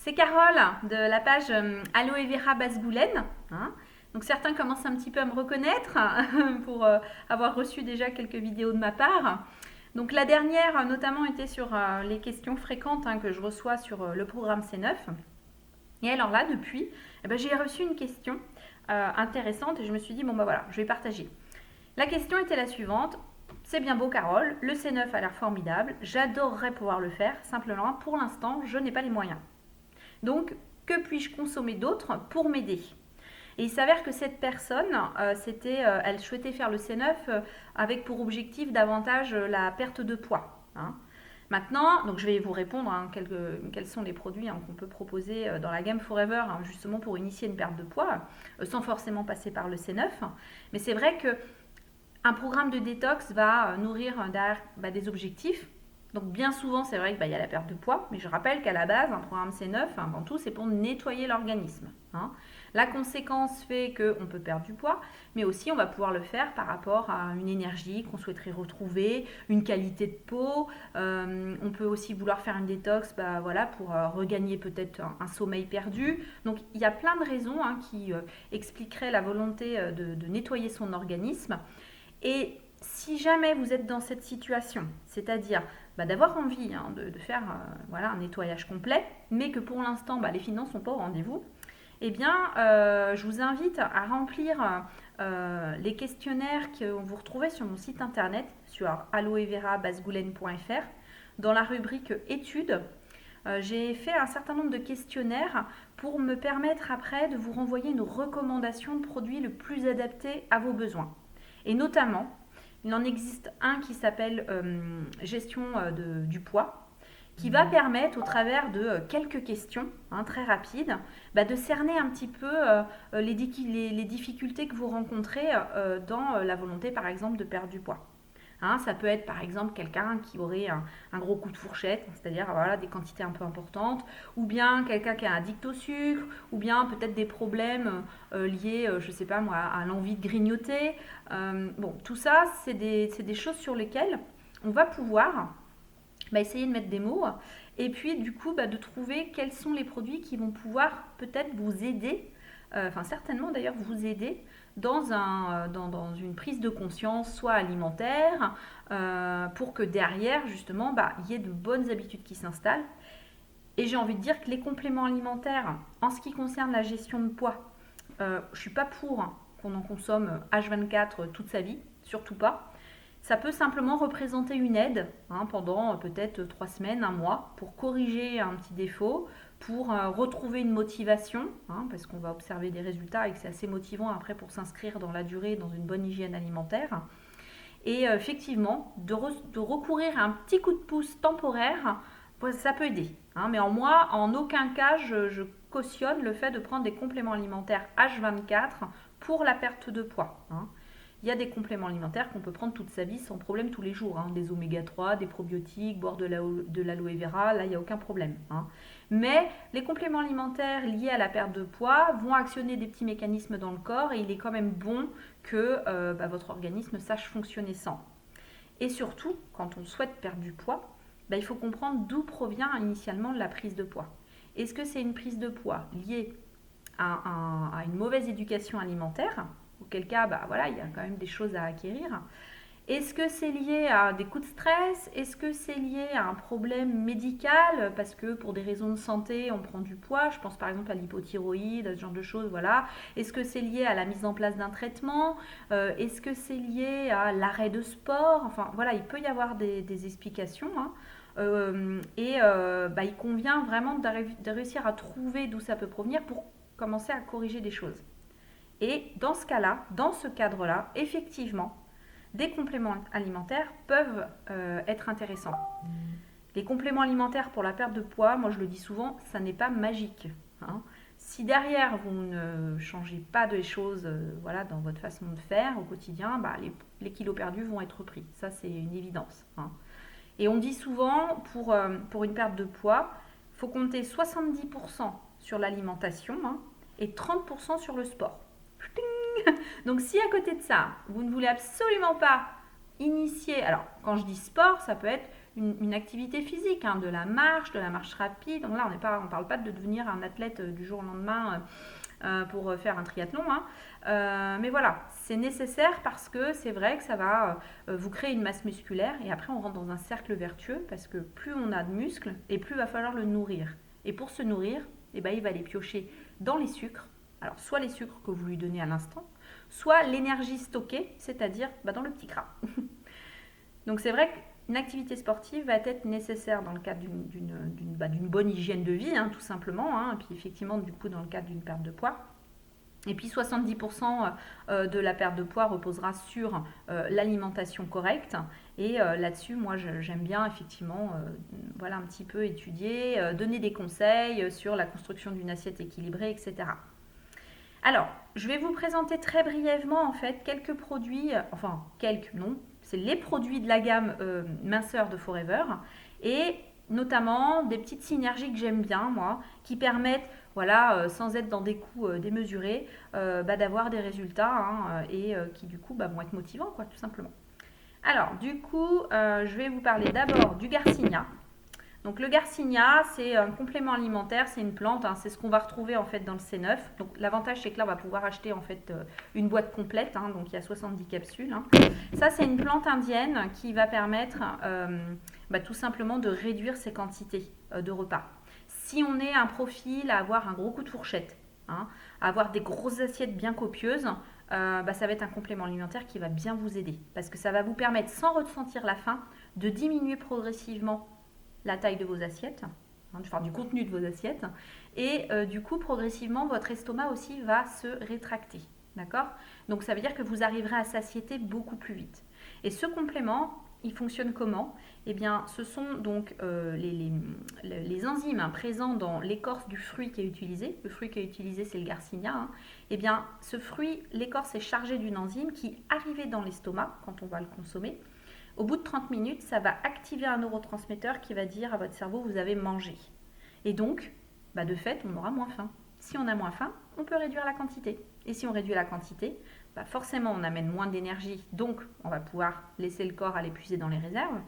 C'est Carole de la page Aloe Vera Basgoulen. Donc certains commencent un petit peu à me reconnaître pour avoir reçu déjà quelques vidéos de ma part. Donc la dernière notamment était sur les questions fréquentes que je reçois sur le programme C9. Et alors là, depuis, j'ai reçu une question intéressante et je me suis dit, bon bah voilà, je vais partager. La question était la suivante. C'est bien beau Carole, le C9 a l'air formidable, j'adorerais pouvoir le faire, simplement pour l'instant je n'ai pas les moyens. Donc, que puis-je consommer d'autre pour m'aider? Et il s'avère que cette personne, elle souhaitait faire le C9 avec pour objectif davantage la perte de poids. Maintenant, donc je vais vous répondre quels sont les produits qu'on peut proposer dans la gamme Forever justement pour initier une perte de poids sans forcément passer par le C9. Mais c'est vrai que un programme de détox va nourrir derrière des objectifs. Donc bien souvent, c'est vrai qu'il y a la perte de poids, mais je rappelle qu'à la base, un programme C9, avant tout, c'est pour nettoyer l'organisme. La conséquence fait qu'on peut perdre du poids, mais aussi on va pouvoir le faire par rapport à une énergie qu'on souhaiterait retrouver, une qualité de peau. On peut aussi vouloir faire une détox pour regagner peut-être un sommeil perdu. Donc il y a plein de raisons qui expliqueraient la volonté de nettoyer son organisme. Et si jamais vous êtes dans cette situation, c'est-à-dire d'avoir envie de faire un nettoyage complet, mais que pour l'instant les finances ne sont pas au rendez-vous, eh bien je vous invite à remplir les questionnaires que vous retrouvez sur mon site internet, sur aloeverabasgoulen.fr, dans la rubrique études. J'ai fait un certain nombre de questionnaires pour me permettre après de vous renvoyer une recommandation de produit le plus adapté à vos besoins. Et notamment, il en existe un qui s'appelle gestion du poids, qui va permettre au travers de quelques questions très rapides de cerner un petit peu les difficultés que vous rencontrez dans la volonté par exemple de perdre du poids. Ça peut être par exemple quelqu'un qui aurait un gros coup de fourchette, c'est-à-dire des quantités un peu importantes, ou bien quelqu'un qui est addict au sucre, ou bien peut-être des problèmes liés, je sais pas moi, à l'envie de grignoter. Tout ça, c'est des choses sur lesquelles on va pouvoir essayer de mettre des mots, et puis du coup de trouver quels sont les produits qui vont pouvoir peut-être vous aider, certainement d'ailleurs vous aider dans une prise de conscience, soit alimentaire, pour que derrière, justement, il y ait de bonnes habitudes qui s'installent. Et j'ai envie de dire que les compléments alimentaires, en ce qui concerne la gestion de poids, je ne suis pas pour qu'on en consomme H24 toute sa vie, surtout pas. Ça peut simplement représenter une aide pendant peut-être 3 semaines, un mois, pour corriger un petit défaut, pour retrouver une motivation, parce qu'on va observer des résultats et que c'est assez motivant après pour s'inscrire dans la durée, dans une bonne hygiène alimentaire. Et effectivement, de recourir à un petit coup de pouce temporaire, ça peut aider. Mais en aucun cas, je cautionne le fait de prendre des compléments alimentaires H24 pour la perte de poids. Il y a des compléments alimentaires qu'on peut prendre toute sa vie sans problème tous les jours. Des oméga 3, des probiotiques, boire de l'aloe vera, là il n'y a aucun problème. Mais les compléments alimentaires liés à la perte de poids vont actionner des petits mécanismes dans le corps et il est quand même bon que votre organisme sache fonctionner sans. Et surtout, quand on souhaite perdre du poids, il faut comprendre d'où provient initialement la prise de poids. Est-ce que c'est une prise de poids liée à une mauvaise éducation alimentaire ? Auquel cas, il y a quand même des choses à acquérir. Est-ce que c'est lié à des coups de stress? Est-ce que c'est lié à un problème médical? Parce que pour des raisons de santé, on prend du poids. Je pense par exemple à l'hypothyroïde, à ce genre de choses. Voilà. Est-ce que c'est lié à la mise en place d'un traitement? Est-ce que c'est lié à l'arrêt de sport? Enfin, voilà, il peut y avoir des explications. Il convient vraiment de réussir à trouver d'où ça peut provenir pour commencer à corriger des choses. Et dans ce cas-là, dans ce cadre-là, effectivement, des compléments alimentaires peuvent être intéressants. Les compléments alimentaires pour la perte de poids, moi je le dis souvent, ça n'est pas magique. Si derrière vous ne changez pas des choses dans votre façon de faire au quotidien, les kilos perdus vont être pris. Ça c'est une évidence. Et on dit souvent pour une perte de poids, il faut compter 70% sur l'alimentation et 30% sur le sport. Donc si à côté de ça, vous ne voulez absolument pas initier, alors quand je dis sport, ça peut être une activité physique, hein, de la marche rapide. Donc là, on ne parle pas de devenir un athlète du jour au lendemain pour faire un triathlon, hein. Mais voilà, c'est nécessaire parce que c'est vrai que ça va vous créer une masse musculaire et après on rentre dans un cercle vertueux parce que plus on a de muscles et plus il va falloir le nourrir. Et pour se nourrir, eh ben, il va les piocher dans les sucres. Alors soit les sucres que vous lui donnez à l'instant, soit l'énergie stockée, c'est-à-dire dans le petit gras. Donc c'est vrai qu'une activité sportive va être nécessaire dans le cadre d'une bonne hygiène de vie, hein, tout simplement, hein, et puis effectivement du coup dans le cadre d'une perte de poids. Et puis 70% de la perte de poids reposera sur l'alimentation correcte. Et là-dessus, moi, j'aime bien effectivement un petit peu étudier, donner des conseils sur la construction d'une assiette équilibrée, etc. Alors, je vais vous présenter très brièvement en fait quelques produits, non, c'est les produits de la gamme minceur de Forever et notamment des petites synergies que j'aime bien moi, qui permettent, sans être dans des coûts démesurés, d'avoir des résultats et qui du coup vont être motivants quoi, tout simplement. Alors du coup, je vais vous parler d'abord du Garcinia. Donc le Garcinia, c'est un complément alimentaire, c'est une plante, hein, c'est ce qu'on va retrouver en fait dans le C9. Donc l'avantage c'est que là on va pouvoir acheter en fait une boîte complète, hein, donc il y a 70 capsules. Hein. Ça c'est une plante indienne qui va permettre tout simplement de réduire ses quantités de repas. Si on est un profil à avoir un gros coup de fourchette, hein, à avoir des grosses assiettes bien copieuses, ça va être un complément alimentaire qui va bien vous aider parce que ça va vous permettre sans ressentir la faim de diminuer progressivement la taille de vos assiettes, du contenu de vos assiettes, et du coup progressivement votre estomac aussi va se rétracter, d'accord? Donc ça veut dire que vous arriverez à satiété beaucoup plus vite. Et ce complément, il fonctionne comment? Eh bien, ce sont donc les enzymes présents dans l'écorce du fruit qui est utilisé. Le fruit qui est utilisé, c'est le Garcinia. Hein. Eh bien, ce fruit, l'écorce est chargée d'une enzyme qui, arrivée dans l'estomac, quand on va le consommer, au bout de 30 minutes, ça va activer un neurotransmetteur qui va dire à votre cerveau, vous avez mangé. Et donc, de fait, on aura moins faim. Si on a moins faim, on peut réduire la quantité. Et si on réduit la quantité, forcément, on amène moins d'énergie. Donc, on va pouvoir laisser le corps aller puiser dans les réserves.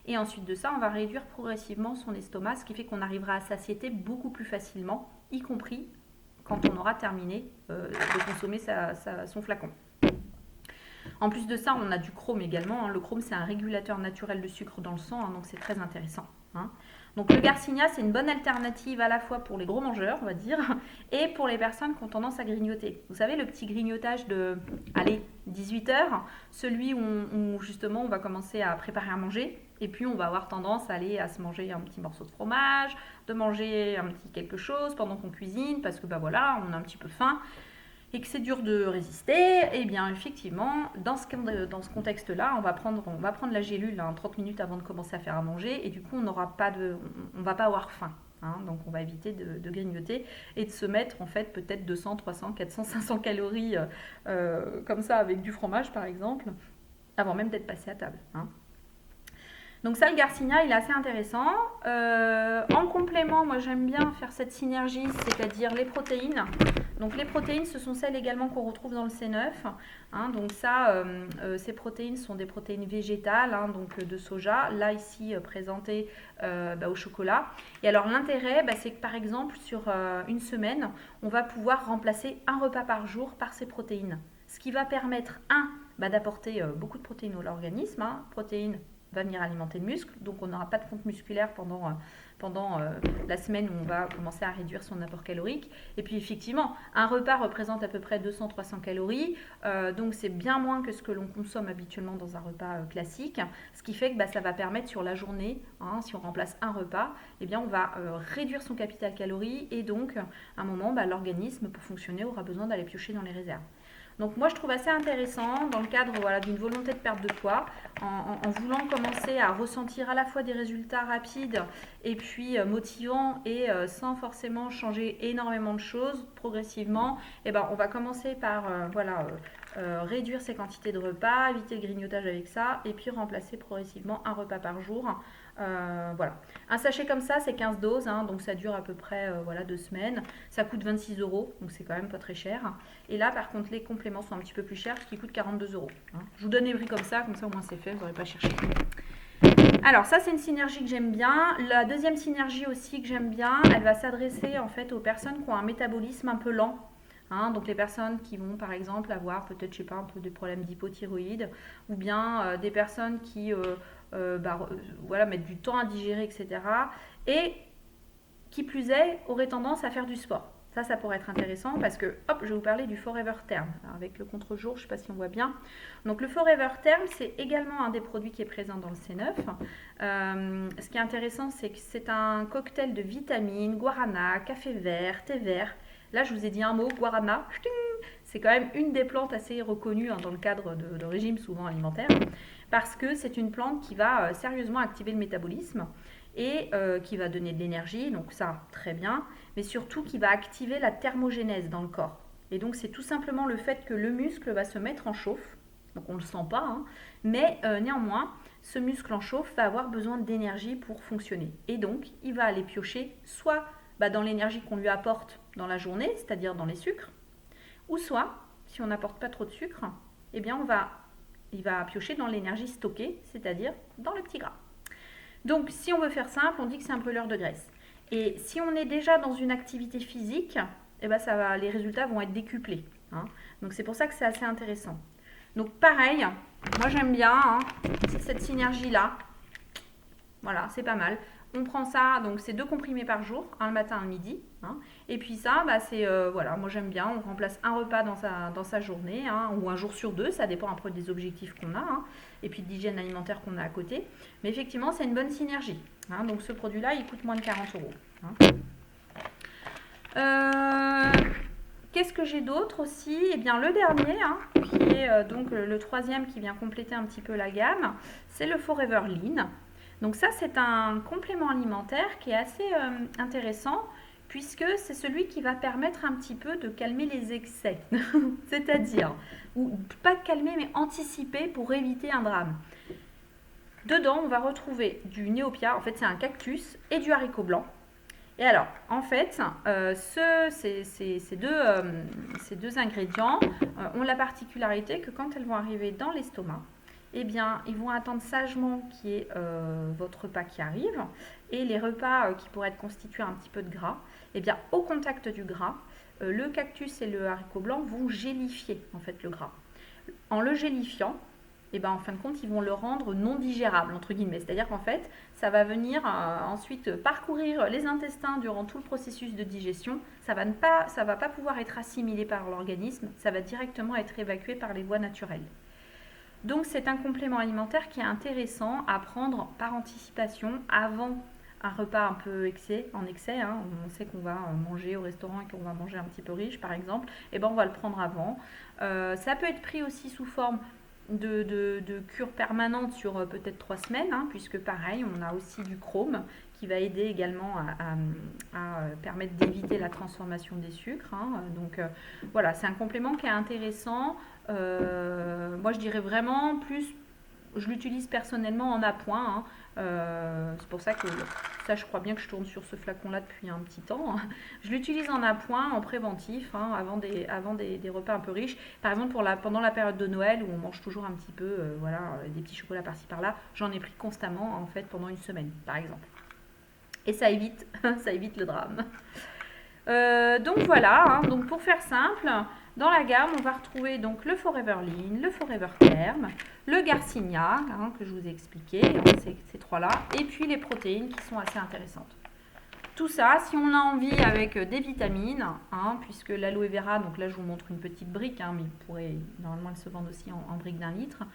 Et ensuite de ça, on va réduire progressivement son estomac, ce qui fait qu'on arrivera à satiété beaucoup plus facilement, y compris quand on aura terminé de consommer son flacon. En plus de ça, on a du chrome également. Hein. Le chrome, c'est un régulateur naturel de sucre dans le sang, hein, donc c'est très intéressant. Hein. Donc le Garcinia, c'est une bonne alternative à la fois pour les gros mangeurs, on va dire, et pour les personnes qui ont tendance à grignoter. Vous savez, le petit grignotage de, 18 heures, celui où justement on va commencer à préparer à manger, et puis on va avoir tendance à se manger un petit morceau de fromage, de manger un petit quelque chose pendant qu'on cuisine, parce que on a un petit peu faim. Et que c'est dur de résister, et bien effectivement, dans ce contexte-là, on va prendre la gélule 30 minutes avant de commencer à faire à manger, et du coup, on va pas avoir faim. Hein, donc on va éviter de grignoter et de se mettre en fait peut-être 200, 300, 400, 500 calories comme ça avec du fromage par exemple, avant même d'être passé à table. Hein. Donc ça, le Garcinia, il est assez intéressant. En complément, moi j'aime bien faire cette synergie, c'est-à-dire les protéines. Donc les protéines, ce sont celles également qu'on retrouve dans le C9. Hein, donc ça, ces protéines sont des protéines végétales, hein, donc de soja. Là, ici, présentées au chocolat. Et alors l'intérêt, c'est que par exemple, sur une semaine, on va pouvoir remplacer un repas par jour par ces protéines. Ce qui va permettre, d'apporter beaucoup de protéines à l'organisme. Hein, protéines va venir alimenter le muscle, donc on n'aura pas de fonte musculaire pendant la semaine où on va commencer à réduire son apport calorique. Et puis effectivement, un repas représente à peu près 200-300 calories, donc c'est bien moins que ce que l'on consomme habituellement dans un repas classique, ce qui fait que ça va permettre sur la journée, hein, si on remplace un repas, eh bien on va réduire son capital calories et donc à un moment, l'organisme pour fonctionner aura besoin d'aller piocher dans les réserves. Donc moi je trouve assez intéressant dans le cadre d'une volonté de perte de poids, en voulant commencer à ressentir à la fois des résultats rapides et puis motivants et sans forcément changer énormément de choses progressivement, on va commencer par réduire ses quantités de repas, éviter le grignotage avec ça et puis remplacer progressivement un repas par jour. Un sachet comme ça c'est 15 doses, hein, donc ça dure à peu près 2 semaines, ça coûte 26 €, donc c'est quand même pas très cher. Et là par contre les compléments sont un petit peu plus chers, ce qui coûte 42 €. Hein. Je vous donne les prix comme ça au moins c'est fait, vous n'aurez pas cherché. Alors ça, c'est une synergie que j'aime bien. La deuxième synergie aussi que j'aime bien, elle va s'adresser en fait aux personnes qui ont un métabolisme un peu lent. Hein, donc les personnes qui vont par exemple avoir peut-être, je sais pas, un peu des problèmes d'hypothyroïde, ou bien des personnes qui voilà, mettent du temps à digérer, etc. Et qui plus est, auraient tendance à faire du sport. Ça pourrait être intéressant parce que, hop, je vais vous parler du Forever Term. Alors, avec le contre-jour, je ne sais pas si on voit bien. Donc, le Forever Term, c'est également un des produits qui est présent dans le C9. Ce qui est intéressant, c'est que c'est un cocktail de vitamines, guarana, café vert, thé vert. Là, je vous ai dit un mot, guarana. C'est quand même une des plantes assez reconnues dans le cadre de régime souvent alimentaire parce que c'est une plante qui va sérieusement activer le métabolisme et qui va donner de l'énergie, donc ça, très bien, mais surtout qui va activer la thermogénèse dans le corps. Et donc c'est tout simplement le fait que le muscle va se mettre en chauffe, donc on ne le sent pas, hein, mais néanmoins, ce muscle en chauffe va avoir besoin d'énergie pour fonctionner. Et donc, il va aller piocher soit dans l'énergie qu'on lui apporte dans la journée, c'est-à-dire dans les sucres, ou soit, si on n'apporte pas trop de sucre, eh bien il va piocher dans l'énergie stockée, c'est-à-dire dans le petit gras. Donc, si on veut faire simple, on dit que c'est un brûleur de graisse. Et si on est déjà dans une activité physique, eh ben les résultats vont être décuplés. Hein. Donc, c'est pour ça que c'est assez intéressant. Donc, pareil, moi j'aime bien cette synergie-là. Voilà, c'est pas mal. On prend ça, donc c'est 2 comprimés par jour, un le matin, un le midi. Hein. Et puis ça, c'est, voilà, moi j'aime bien, on remplace un repas dans sa journée, hein, ou un jour sur 2, ça dépend un peu des objectifs qu'on a, hein, et puis de l'hygiène alimentaire qu'on a à côté. Mais effectivement, c'est une bonne synergie. Hein. Donc ce produit-là, il coûte moins de 40 €. Hein. Qu'est-ce que j'ai d'autre aussi? Eh bien, le dernier, hein, qui est donc le troisième qui vient compléter un petit peu la gamme, c'est le Forever Lean. Donc ça, c'est un complément alimentaire qui est assez intéressant puisque c'est celui qui va permettre un petit peu de calmer les excès. C'est-à-dire, ou pas de calmer, mais anticiper pour éviter un drame. Dedans, on va retrouver du néopia, en fait c'est un cactus, et du haricot blanc. Et alors, en fait, ces deux ingrédients ont la particularité que quand elles vont arriver dans l'estomac, eh bien, ils vont attendre sagement qu'il y ait votre repas qui arrive. Et les repas qui pourraient être constitués un petit peu de gras, eh bien, au contact du gras, le cactus et le haricot blanc vont gélifier en fait le gras. En le gélifiant, eh ben, en fin de compte, ils vont le rendre non digérable, entre guillemets. C'est-à-dire qu'en fait, ça va venir ensuite parcourir les intestins durant tout le processus de digestion. Ça va pas pouvoir être assimilé par l'organisme, ça va directement être évacué par les voies naturelles. Donc c'est un complément alimentaire qui est intéressant à prendre par anticipation avant un repas un peu en excès. Hein. On sait qu'on va manger au restaurant et qu'on va manger un petit peu riche par exemple. Et ben on va le prendre avant. Ça peut être pris aussi sous forme de cure permanente sur peut-être 3 semaines, hein, puisque pareil, on a aussi du chrome qui va aider également à permettre d'éviter la transformation des sucres. Hein. Donc voilà, c'est un complément qui est intéressant. Moi, je dirais vraiment plus, je l'utilise personnellement en appoint. Hein. C'est pour ça que ça, je crois bien que je tourne sur ce flacon-là depuis un petit temps. Je l'utilise en appoint, en préventif, hein, avant des repas un peu riches. Par exemple, pendant la période de Noël, où on mange toujours un petit peu, voilà, des petits chocolats par-ci par-là, j'en ai pris constamment, en fait, pendant une semaine, par exemple. Et ça évite le drame. Donc voilà, hein, donc pour faire simple, dans la gamme, on va retrouver donc le Forever Lean, le Forever Term, le Garcinia, hein, que je vous ai expliqué, hein, ces trois-là, et puis les protéines qui sont assez intéressantes. Tout ça, si on a envie avec des vitamines, hein, puisque l'aloe vera, donc là je vous montre une petite brique, hein, mais normalement elle se vend aussi en brique d'1 litre.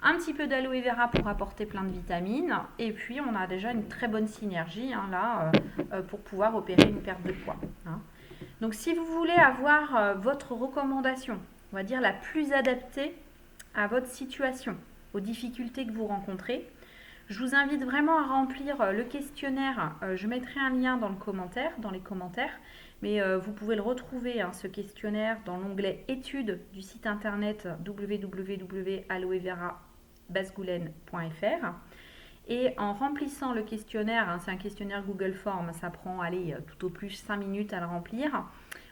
Un petit peu d'aloe vera pour apporter plein de vitamines. Et puis, on a déjà une très bonne synergie hein, là pour pouvoir opérer une perte de poids. Hein. Donc, si vous voulez avoir votre recommandation, on va dire la plus adaptée à votre situation, aux difficultés que vous rencontrez, je vous invite vraiment à remplir le questionnaire. Je mettrai un lien dans les commentaires. Mais vous pouvez le retrouver, hein, ce questionnaire, dans l'onglet études du site internet www.aloevera-basgoulen.fr. Et en remplissant le questionnaire, hein, c'est un questionnaire Google Form, ça prend tout au plus 5 minutes à le remplir.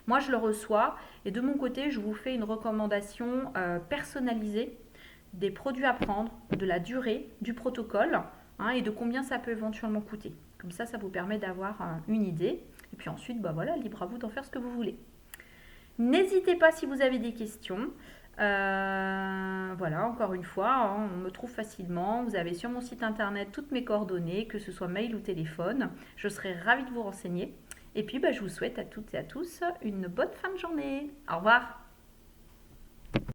Moi, je le reçois et de mon côté, je vous fais une recommandation personnalisée des produits à prendre, de la durée, du protocole, hein, et de combien ça peut éventuellement coûter. Comme ça vous permet d'avoir une idée. Et puis ensuite, bah voilà, libre à vous d'en faire ce que vous voulez. N'hésitez pas si vous avez des questions. Voilà, encore une fois, hein, on me trouve facilement. Vous avez sur mon site internet toutes mes coordonnées, que ce soit mail ou téléphone. Je serai ravie de vous renseigner. Et puis, bah, je vous souhaite à toutes et à tous une bonne fin de journée. Au revoir.